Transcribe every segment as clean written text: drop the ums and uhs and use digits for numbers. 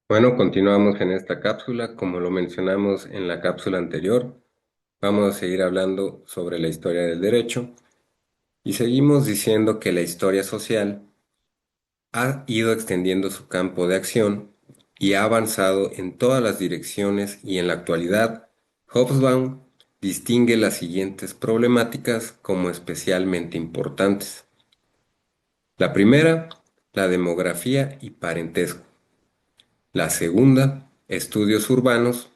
Bueno, continuamos en esta cápsula. Como lo mencionamos en la cápsula anterior, vamos a seguir hablando sobre la historia del derecho y seguimos diciendo que la historia social ha ido extendiendo su campo de acción y ha avanzado en todas las direcciones y en la actualidad, Hobsbawm distingue las siguientes problemáticas como especialmente importantes. La primera, la demografía y parentesco. La segunda, estudios urbanos.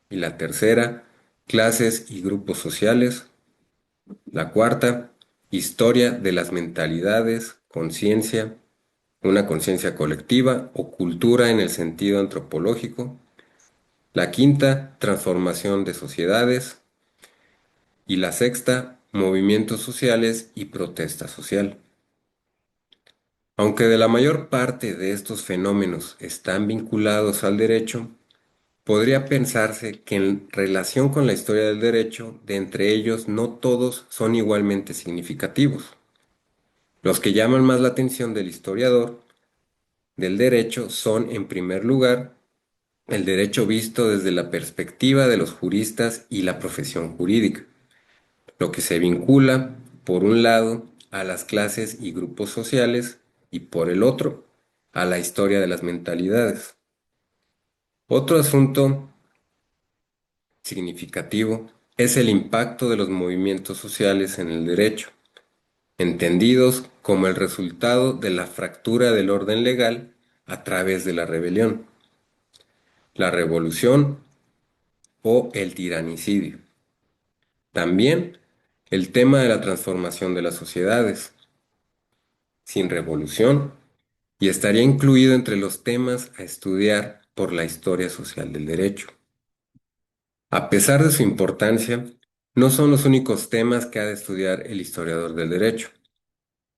Y la tercera, clases y grupos sociales. La cuarta, historia de las mentalidades, conciencia, una conciencia colectiva o cultura en el sentido antropológico. La quinta, transformación de sociedades. Y la sexta, movimientos sociales y protesta social. Aunque de la mayor parte de estos fenómenos están vinculados al derecho, podría pensarse que en relación con la historia del derecho, de entre ellos no todos son igualmente significativos. Los que llaman más la atención del historiador del derecho son, en primer lugar, el derecho visto desde la perspectiva de los juristas y la profesión jurídica, lo que se vincula, por un lado, a las clases y grupos sociales y por el otro, a la historia de las mentalidades. Otro asunto significativo es el impacto de los movimientos sociales en el derecho, entendidos como el resultado de la fractura del orden legal a través de la rebelión, la revolución o el tiranicidio. También el tema de la transformación de las sociedades, sin revolución, y estaría incluido entre los temas a estudiar por la historia social del derecho. A pesar de su importancia, no son los únicos temas que ha de estudiar el historiador del derecho.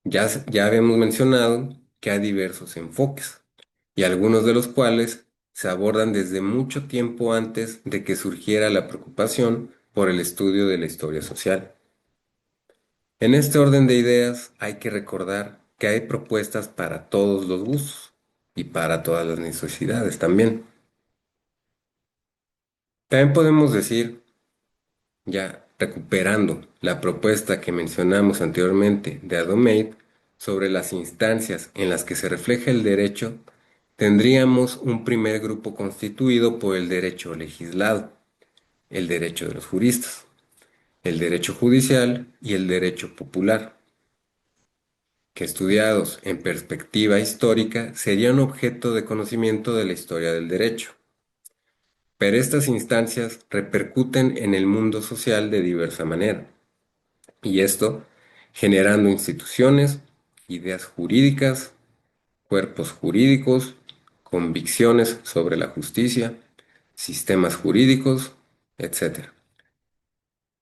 Ya habíamos mencionado que hay diversos enfoques, y algunos de los cuales se abordan desde mucho tiempo antes de que surgiera la preocupación por el estudio de la historia social. En este orden de ideas hay que recordar que hay propuestas para todos los gustos y para todas las necesidades también. También podemos decir, ya recuperando la propuesta que mencionamos anteriormente de Adomeit sobre las instancias en las que se refleja el derecho, tendríamos un primer grupo constituido por el derecho legislado, el derecho de los juristas, el derecho judicial y el derecho popular, que estudiados en perspectiva histórica serían objeto de conocimiento de la historia del derecho. Pero estas instancias repercuten en el mundo social de diversa manera. Y esto generando instituciones, ideas jurídicas, cuerpos jurídicos, convicciones sobre la justicia, sistemas jurídicos, etc.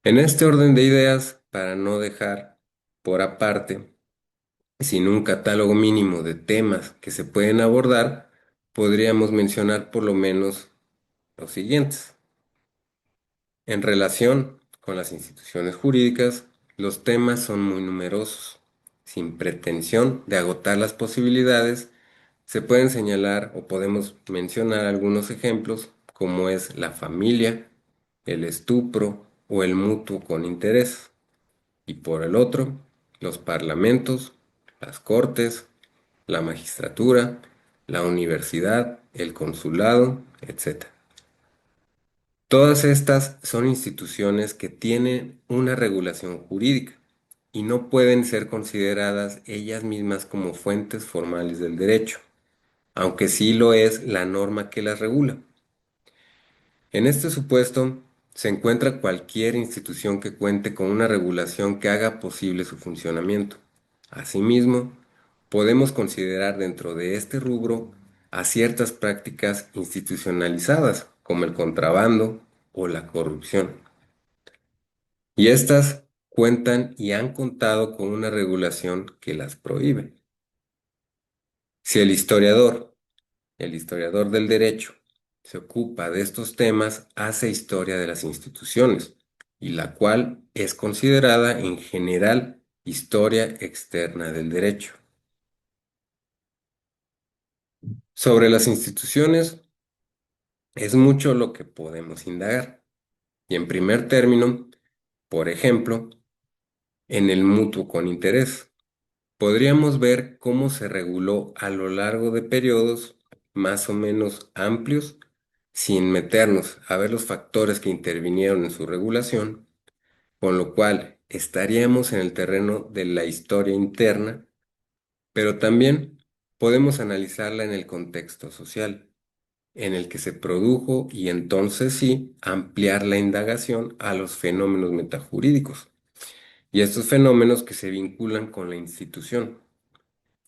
En este orden de ideas, para no dejar por aparte, sin un catálogo mínimo de temas que se pueden abordar, podríamos mencionar por lo menos los siguientes. En relación con las instituciones jurídicas, los temas son muy numerosos. Sin pretensión de agotar las posibilidades, se pueden señalar o podemos mencionar algunos ejemplos como es la familia, el estupro o el mutuo con interés. Y por el otro, los parlamentos, las cortes, la magistratura, la universidad, el consulado, etc. Todas estas son instituciones que tienen una regulación jurídica y no pueden ser consideradas ellas mismas como fuentes formales del derecho, aunque sí lo es la norma que las regula. En este supuesto, se encuentra cualquier institución que cuente con una regulación que haga posible su funcionamiento. Asimismo, podemos considerar dentro de este rubro a ciertas prácticas institucionalizadas, como el contrabando o la corrupción. Y estas cuentan y han contado con una regulación que las prohíbe. Si el historiador del derecho, se ocupa de estos temas, hace historia de las instituciones, y la cual es considerada en general historia externa del derecho. Sobre las instituciones, Es mucho lo que podemos indagar. Y en primer término, por ejemplo, en el mutuo con interés, podríamos ver cómo se reguló a lo largo de periodos más o menos amplios, sin meternos a ver los factores que intervinieron en su regulación, con lo cual estaríamos en el terreno de la historia interna, pero también podemos analizarla en el contexto social en el que se produjo y entonces sí ampliar la indagación a los fenómenos metajurídicos y estos fenómenos que se vinculan con la institución.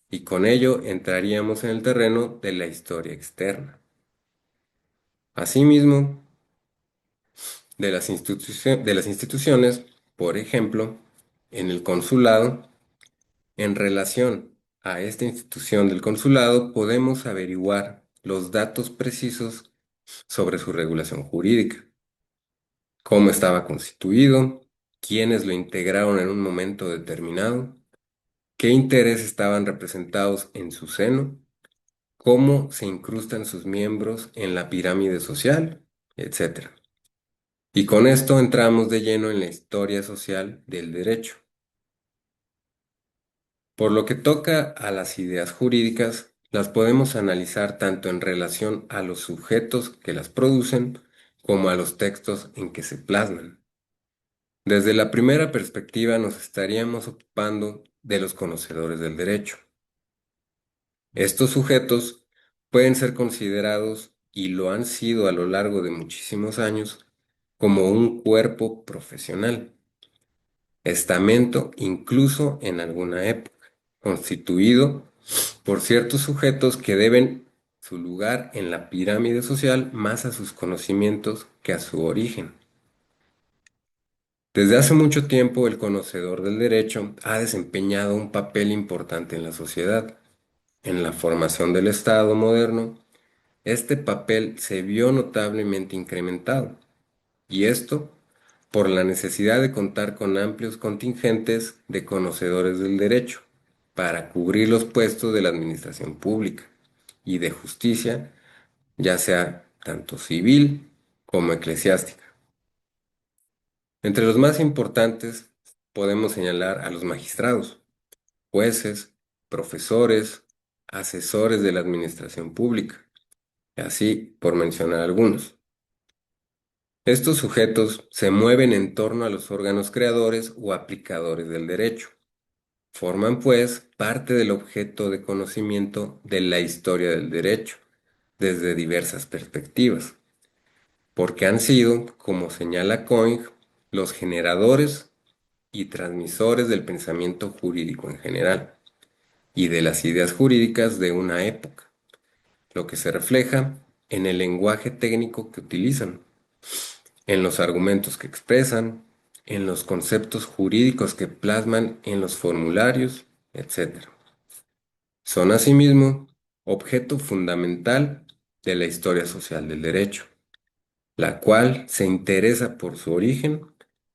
Y con ello entraríamos en el terreno de la historia externa. Asimismo, de las instituciones, por ejemplo, en el consulado, en relación a esta institución del consulado, podemos averiguar los datos precisos sobre su regulación jurídica, cómo estaba constituido, quiénes lo integraron en un momento determinado, qué intereses estaban representados en su seno, cómo se incrustan sus miembros en la pirámide social, etc. Y con esto entramos de lleno en la historia social del derecho. Por lo que toca a las ideas jurídicas, las podemos analizar tanto en relación a los sujetos que las producen como a los textos en que se plasman. Desde la primera perspectiva nos estaríamos ocupando de los conocedores del derecho. Estos sujetos pueden ser considerados, y lo han sido a lo largo de muchísimos años, como un cuerpo profesional, estamento incluso en alguna época, constituido por ciertos sujetos que deben su lugar en la pirámide social más a sus conocimientos que a su origen. Desde hace mucho tiempo el conocedor del derecho ha desempeñado un papel importante en la sociedad. En la formación del Estado moderno, este papel se vio notablemente incrementado, y esto por la necesidad de contar con amplios contingentes de conocedores del derecho para cubrir los puestos de la administración pública y de justicia, ya sea tanto civil como eclesiástica. Entre los más importantes podemos señalar a los magistrados, jueces, profesores, asesores de la administración pública, así por mencionar algunos. Estos sujetos se mueven en torno a los órganos creadores o aplicadores del derecho. Forman, pues, parte del objeto de conocimiento de la historia del derecho, desde diversas perspectivas, porque han sido, como señala Coing, los generadores y transmisores del pensamiento jurídico en general y de las ideas jurídicas de una época, lo que se refleja en el lenguaje técnico que utilizan, en los argumentos que expresan, en los conceptos jurídicos que plasman en los formularios, etc. Son asimismo objeto fundamental de la historia social del derecho, la cual se interesa por su origen,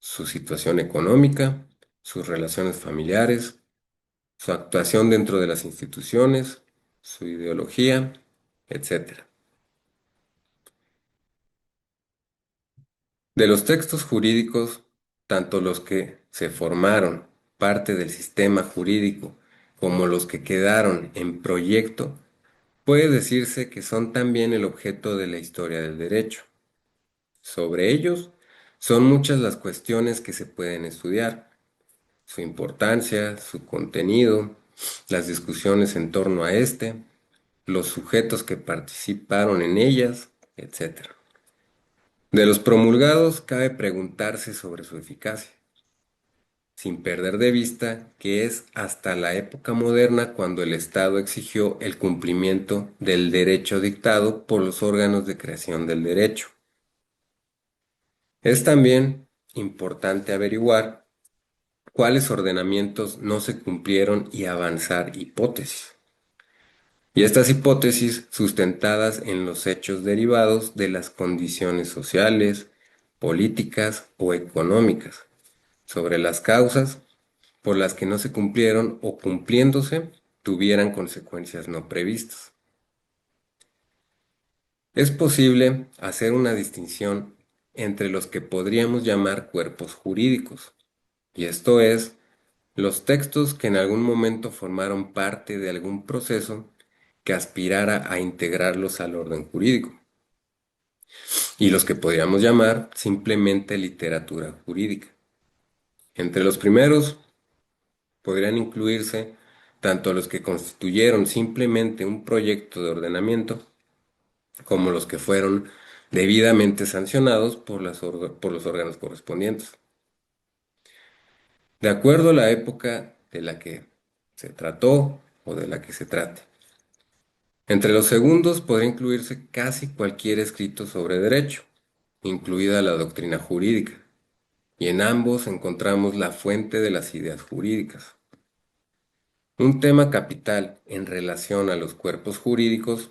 su situación económica, sus relaciones familiares, su actuación dentro de las instituciones, su ideología, etc. De los textos jurídicos, tanto los que se formaron parte del sistema jurídico como los que quedaron en proyecto, puede decirse que son también el objeto de la historia del derecho. Sobre ellos, son muchas las cuestiones que se pueden estudiar, su importancia, su contenido, las discusiones en torno a este, los sujetos que participaron en ellas, etc. De los promulgados cabe preguntarse sobre su eficacia, sin perder de vista que es hasta la época moderna cuando el Estado exigió el cumplimiento del derecho dictado por los órganos de creación del derecho. Es también importante averiguar cuáles ordenamientos no se cumplieron y avanzar hipótesis. Y estas hipótesis sustentadas en los hechos derivados de las condiciones sociales, políticas o económicas, sobre las causas por las que no se cumplieron o cumpliéndose tuvieran consecuencias no previstas. Es posible hacer una distinción entre los que podríamos llamar cuerpos jurídicos, y esto es, los textos que en algún momento formaron parte de algún proceso que aspirara a integrarlos al orden jurídico, y los que podríamos llamar simplemente literatura jurídica. Entre los primeros podrían incluirse tanto los que constituyeron simplemente un proyecto de ordenamiento, como los que fueron debidamente sancionados por por los órganos correspondientes. De acuerdo a la época de la que se trató o de la que se trate. Entre los segundos podría incluirse casi cualquier escrito sobre derecho, incluida la doctrina jurídica, y en ambos encontramos la fuente de las ideas jurídicas. Un tema capital en relación a los cuerpos jurídicos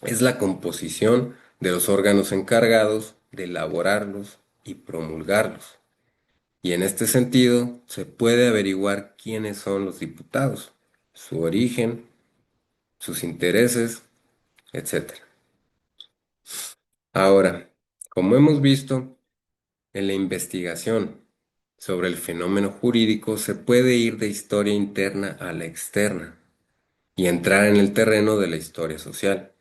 es la composición de los órganos encargados de elaborarlos y promulgarlos. Y en este sentido se puede averiguar quiénes son los diputados, su origen, sus intereses, etc. Ahora, como hemos visto, en la investigación sobre el fenómeno jurídico se puede ir de historia interna a la externa y entrar en el terreno de la historia social.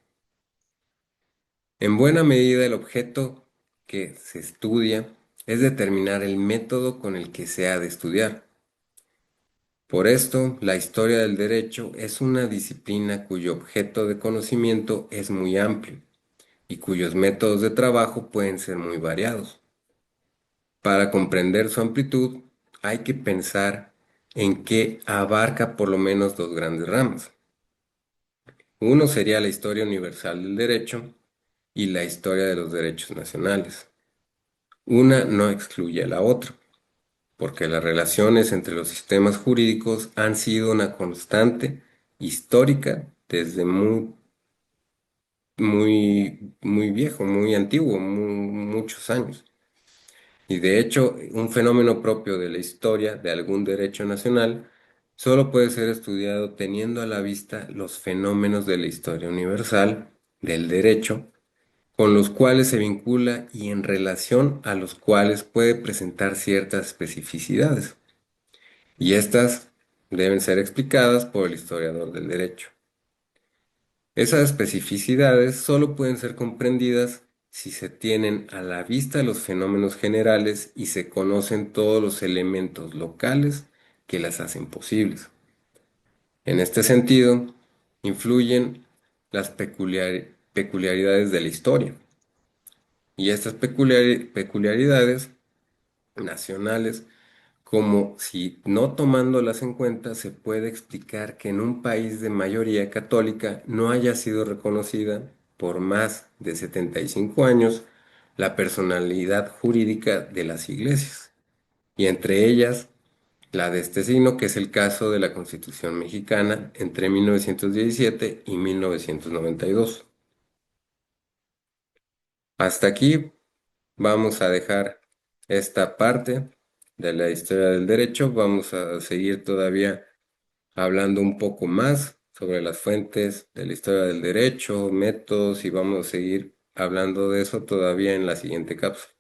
En buena medida el objeto que se estudia es determinar el método con el que se ha de estudiar. Por esto, la historia del derecho es una disciplina cuyo objeto de conocimiento es muy amplio y cuyos métodos de trabajo pueden ser muy variados. Para comprender su amplitud, hay que pensar en que abarca por lo menos dos grandes ramas. Uno sería la historia universal del derecho y la historia de los derechos nacionales. Una no excluye a la otra, porque las relaciones entre los sistemas jurídicos han sido una constante histórica desde muy viejo, muy antiguo, muchos años. Y de hecho, un fenómeno propio de la historia de algún derecho nacional solo puede ser estudiado teniendo a la vista los fenómenos de la historia universal del derecho con los cuales se vincula y en relación a los cuales puede presentar ciertas especificidades. Y estas deben ser explicadas por el historiador del derecho. Esas especificidades solo pueden ser comprendidas si se tienen a la vista los fenómenos generales y se conocen todos los elementos locales que las hacen posibles. En este sentido, influyen las peculiaridades de la historia. Y estas peculiaridades nacionales, como si no tomándolas en cuenta se puede explicar que en un país de mayoría católica no haya sido reconocida por más de 75 años la personalidad jurídica de las iglesias, y entre ellas la de este signo, que es el caso de la Constitución mexicana entre 1917 y 1992. Hasta aquí vamos a dejar esta parte de la historia del derecho. Vamos a seguir todavía hablando un poco más sobre las fuentes de la historia del derecho, métodos, y vamos a seguir hablando de eso todavía en la siguiente cápsula.